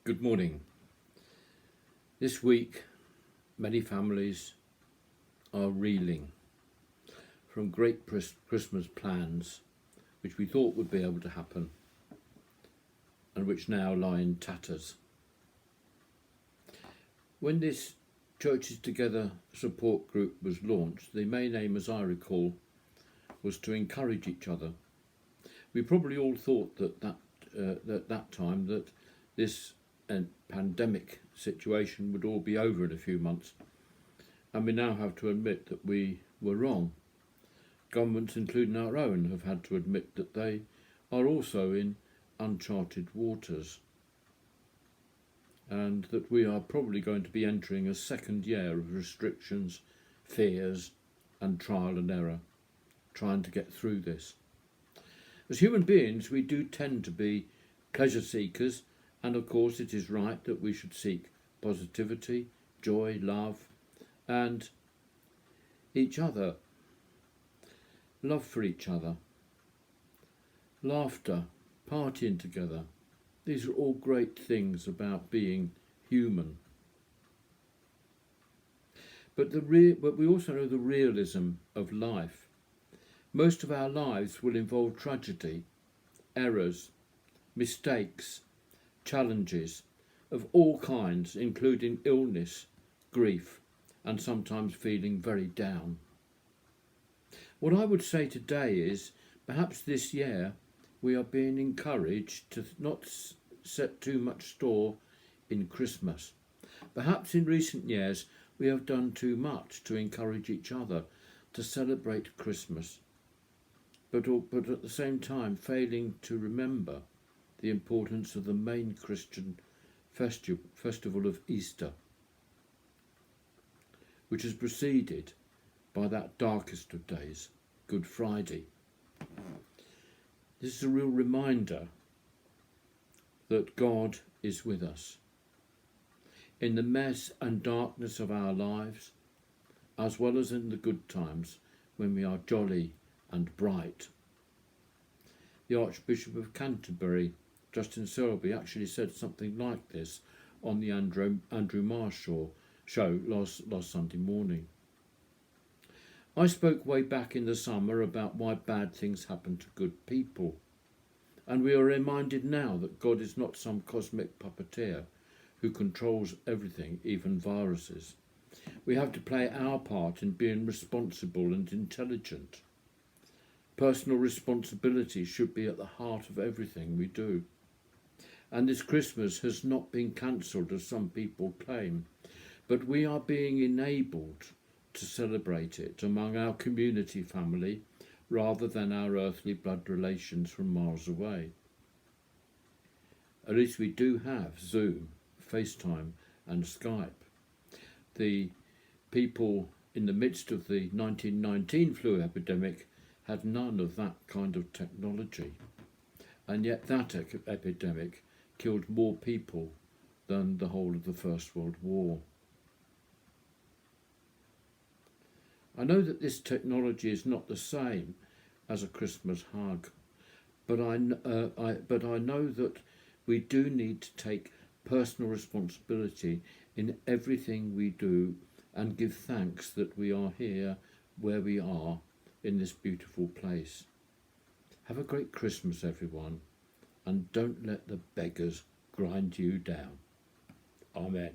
Good morning. This week, many families are reeling from great Christmas plans which we thought would be able to happen and which now lie in tatters. When this Churches Together support group was launched, the main aim, as I recall, was to encourage each other. We probably all thought that that time that this pandemic situation would all be over in a few months, and we now have to admit that we were wrong. Governments, including our own, have had to admit that they are also in uncharted waters, and that we are probably going to be entering a second year of restrictions, fears and trial and error, trying to get through this. As human beings, we do tend to be pleasure seekers, and of course it is right that we should seek positivity, joy, love and each other, love for each other, laughter, partying together. These are all great things about being human. But we also know the realism of life. Most of our lives will involve tragedy, errors, mistakes, challenges of all kinds, including illness, grief, and sometimes feeling very down. What I would say today is, perhaps this year we are being encouraged to not set too much store in Christmas. Perhaps in recent years we have done too much to encourage each other to celebrate Christmas, but at the same time failing to remember the importance of the main Christian festival of Easter, which is preceded by that darkest of days, Good Friday. This is a real reminder that God is with us in the mess and darkness of our lives, as well as in the good times when we are jolly and bright. The Archbishop of Canterbury, Justin Selby, actually said something like this on the Andrew Marsh show last Sunday morning. I spoke way back in the summer about why bad things happen to good people, and we are reminded now that God is not some cosmic puppeteer who controls everything, even viruses. We have to play our part in being responsible and intelligent. Personal responsibility should be at the heart of everything we do. And this Christmas has not been cancelled, as some people claim, but we are being enabled to celebrate it among our community family rather than our earthly blood relations from miles away. At least we do have Zoom, FaceTime and Skype. The people in the midst of the 1919 flu epidemic had none of that kind of technology, and yet that epidemic killed more people than the whole of the First World War. I know that this technology is not the same as a Christmas hug, but I know that we do need to take personal responsibility in everything we do and give thanks that we are here where we are in this beautiful place. Have a great Christmas, everyone, and don't let the beggars grind you down. Amen.